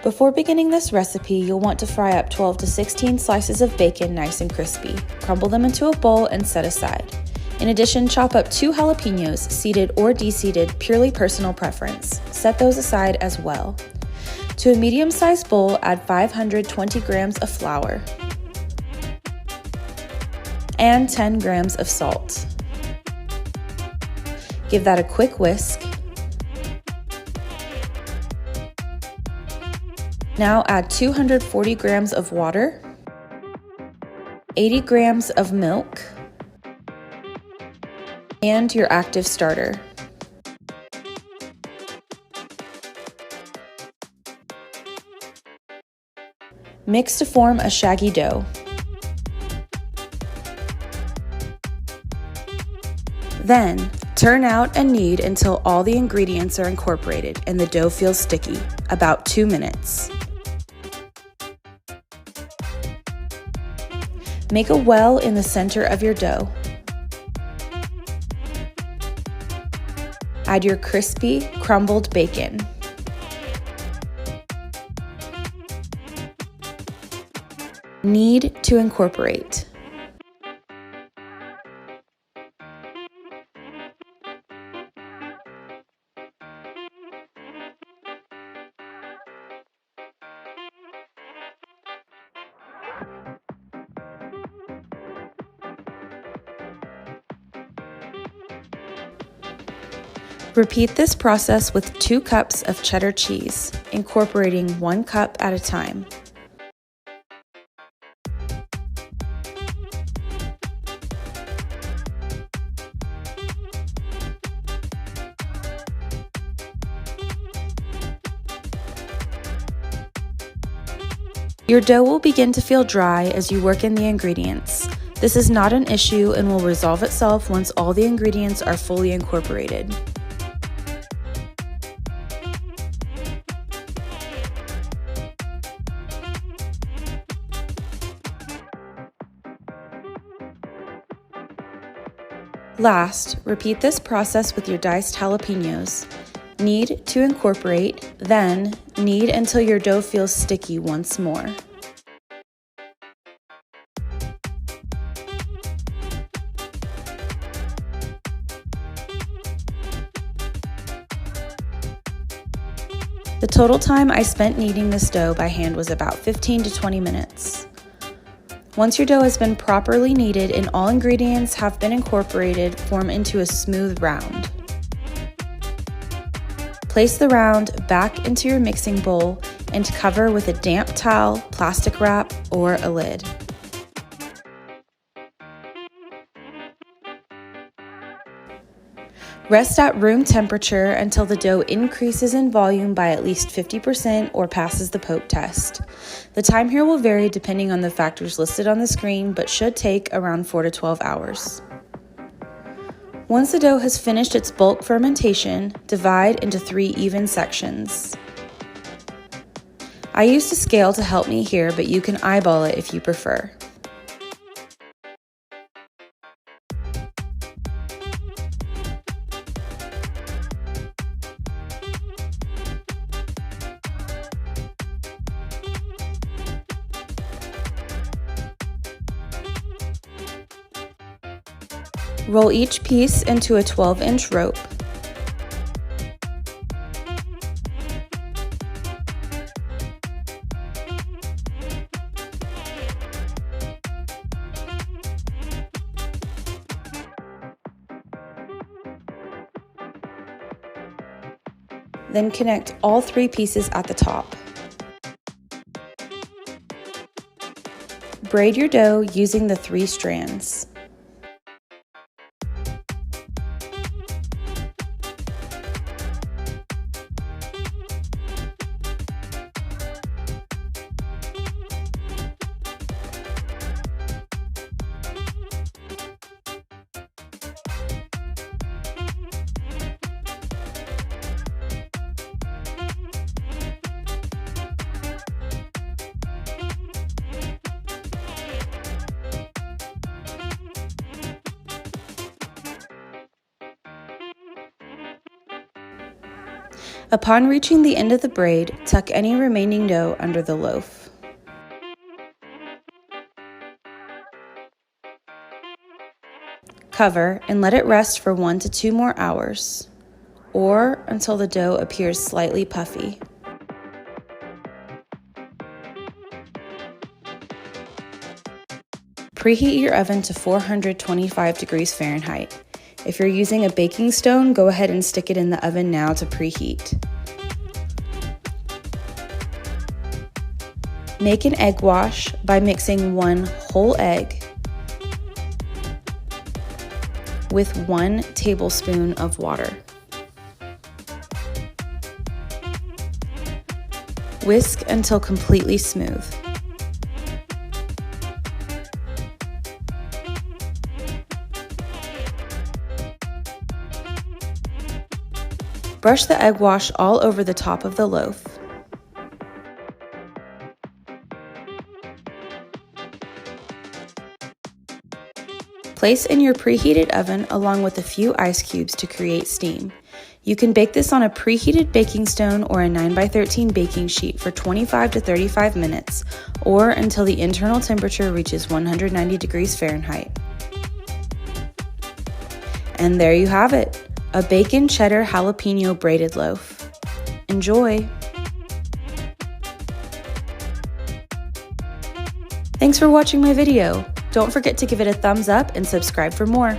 Before beginning this recipe, you'll want to fry up 12 to 16 slices of bacon nice and crispy. Crumble them into a bowl and set aside. In addition, chop up 2 jalapenos, seeded or deseeded, purely personal preference. Set those aside as well. To a medium-sized bowl, add 520 grams of flour and 10 grams of salt. Give that a quick whisk. Now add 240 grams of water, 80 grams of milk, and your active starter. Mix to form a shaggy dough. Then, turn out and knead until all the ingredients are incorporated and the dough feels sticky, about 2 minutes. Make a well in the center of your dough. Add your crispy, crumbled bacon. Knead to incorporate. Repeat this process with 2 cups of cheddar cheese, incorporating 1 cup at a time. Your dough will begin to feel dry as you work in the ingredients. This is not an issue and will resolve itself once all the ingredients are fully incorporated. Last, repeat this process with your diced jalapenos. Knead to incorporate, then knead until your dough feels sticky once more. The total time I spent kneading this dough by hand was about 15 to 20 minutes. Once your dough has been properly kneaded and all ingredients have been incorporated, form into a smooth round. Place the round back into your mixing bowl and cover with a damp towel, plastic wrap, or a lid. Rest at room temperature until the dough increases in volume by at least 50% or passes the poke test. The time here will vary depending on the factors listed on the screen, but should take around 4 to 12 hours. Once the dough has finished its bulk fermentation, divide into 3 even sections. I used a scale to help me here, but you can eyeball it if you prefer. Roll each piece into a 12-inch rope. Then connect all 3 pieces at the top. Braid your dough using the 3 strands. Upon reaching the end of the braid, tuck any remaining dough under the loaf. Cover and let it rest for 1 to 2 more hours, or until the dough appears slightly puffy. Preheat your oven to 425 degrees Fahrenheit. If you're using a baking stone, go ahead and stick it in the oven now to preheat. Make an egg wash by mixing 1 whole egg with 1 tablespoon of water. Whisk until completely smooth. Brush the egg wash all over the top of the loaf. Place in your preheated oven along with a few ice cubes to create steam. You can bake this on a preheated baking stone or a 9x13 baking sheet for 25 to 35 minutes, or until the internal temperature reaches 190 degrees Fahrenheit. And there you have it, a bacon cheddar jalapeno braided loaf. Enjoy! Thanks for watching my video. Don't forget to give it a thumbs up and subscribe for more.